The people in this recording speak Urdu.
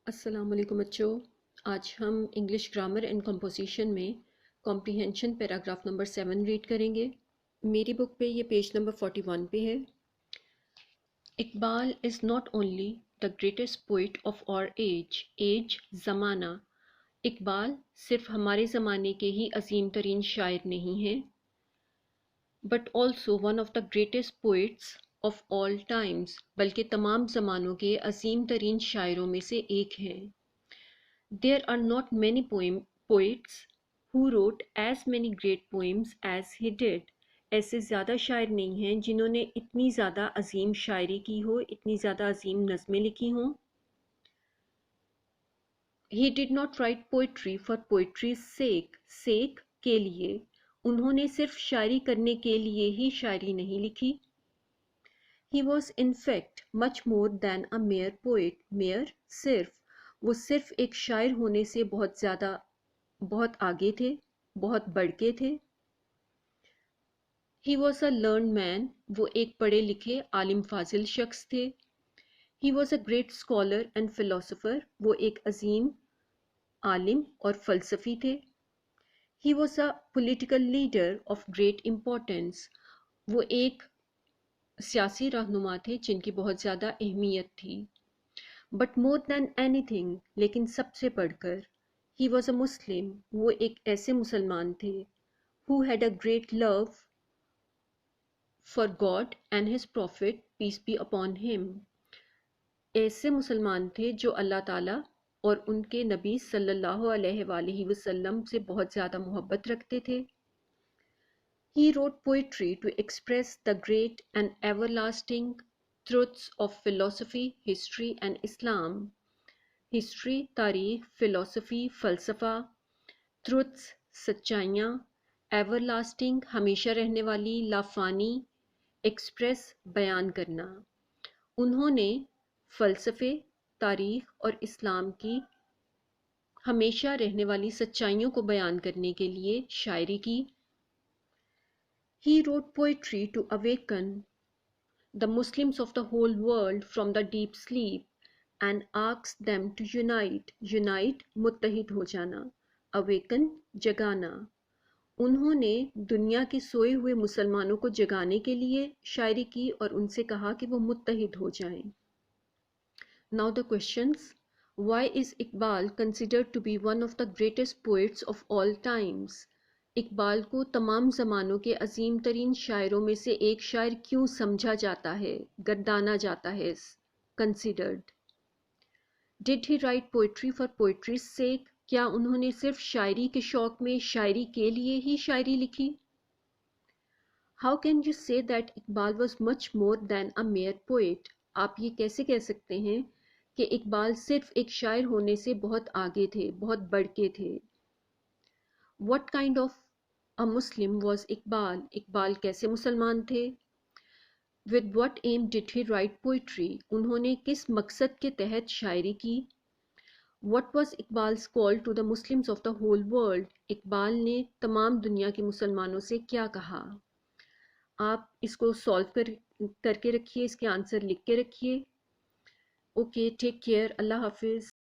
السلام علیکم بچوں. آج ہم انگلش گرامر اینڈ کمپوزیشن میں کمپریہنشن پیراگراف نمبر 7 ریڈ کریں گے. میری بک پہ یہ پیج نمبر 41 پہ ہے. Iqbal is not only the greatest poet of our age زمانہ. اقبال صرف ہمارے زمانے کے ہی عظیم ترین شاعر نہیں ہیں but also one of the greatest poets of all Times, بلکہ تمام زمانوں کے عظیم ترین شاعروں میں سے ایک ہیں. There are not many poets who wrote as many great poems as he did. ایسے زیادہ شاعر نہیں ہیں جنہوں نے اتنی زیادہ عظیم شاعری کی ہو، اتنی زیادہ عظیم نظمیں لکھی ہوں. He did not write poetry for poetry's sake. sake کے لیے. انہوں نے صرف شاعری کرنے کے لیے ہی شاعری نہیں لکھی. He was in fact much more than a mere poet. mere وہ صرف ایک شاعر ہونے سے بہت آگے تھے، بہت بڑھ کے تھے. He was a learned man. وہ ایک پڑھے لکھے عالم فاضل شخص تھے. He was a great scholar and philosopher. وہ ایک عظیم عالم اور فلسفی تھے. He was a political leader of great importance. وہ ایک سیاسی رہنما تھے جن کی بہت زیادہ اہمیت تھی. بٹ مور دین اینی تھنگ، لیکن سب سے بڑھ کر، ہی واز اے مسلم. وہ ایک ایسے مسلمان تھے who had a great love for God and his prophet peace be upon him. ایسے مسلمان تھے جو اللہ تعالیٰ اور ان کے نبی صلی اللہ علیہ وآلہ وسلم سے بہت زیادہ محبت رکھتے تھے. He wrote poetry to express the great and everlasting truths of philosophy, history and Islam. History, تاریخ، philosophy، فلسفہ، truths، سچائیاں، everlasting، ہمیشہ رہنے والی، لافانی، express، بیان کرنا. انہوں نے فلسفے، تاریخ اور اسلام کی ہمیشہ رہنے والی سچائیوں کو بیان کرنے کے لیے شاعری کی. He wrote poetry to awaken the Muslims of the whole world from the deep sleep and ask them to unite. Unite متحد ہو جانا. Awaken جگانا. انہوں نے دنیا کے سوئے ہوئے مسلمانوں کو جگانے کے لیے شاعری کی اور ان سے کہا کہ وہ متحد ہو جائیں. Now the questions. Why is Iqbal considered to be one of the greatest poets of all times? Iqbal کو تمام زمانوں کے عظیم ترین شاعروں میں سے ایک شاعر کیوں سمجھا جاتا ہے، گردانا جاتا ہے؟ Considered. Did he write poetry for poetry's sake? کیا انہوں نے صرف شاعری کے شوق میں شاعری کے لیے ہی شاعری لکھی؟ How can you say that Iqbal was much more than a mere poet? آپ یہ کیسے کہہ سکتے ہیں کہ اقبال صرف ایک شاعر ہونے سے بہت آگے تھے، بہت بڑھ کے تھے؟ What kind of a Muslim was Iqbal? Iqbal کیسے مسلمان تھے؟ With what aim did he write poetry? انہوں نے کس مقصد کے تحت شاعری کی؟ What was Iqbal's call to the Muslims of the whole world? Iqbal نے تمام دنیا کے مسلمانوں سے کیا کہا؟ آپ اس کو سالو کر کے رکھیے، اس کے آنسر لکھ کے رکھیے. اوکے، ٹیک کیئر، اللہ حافظ.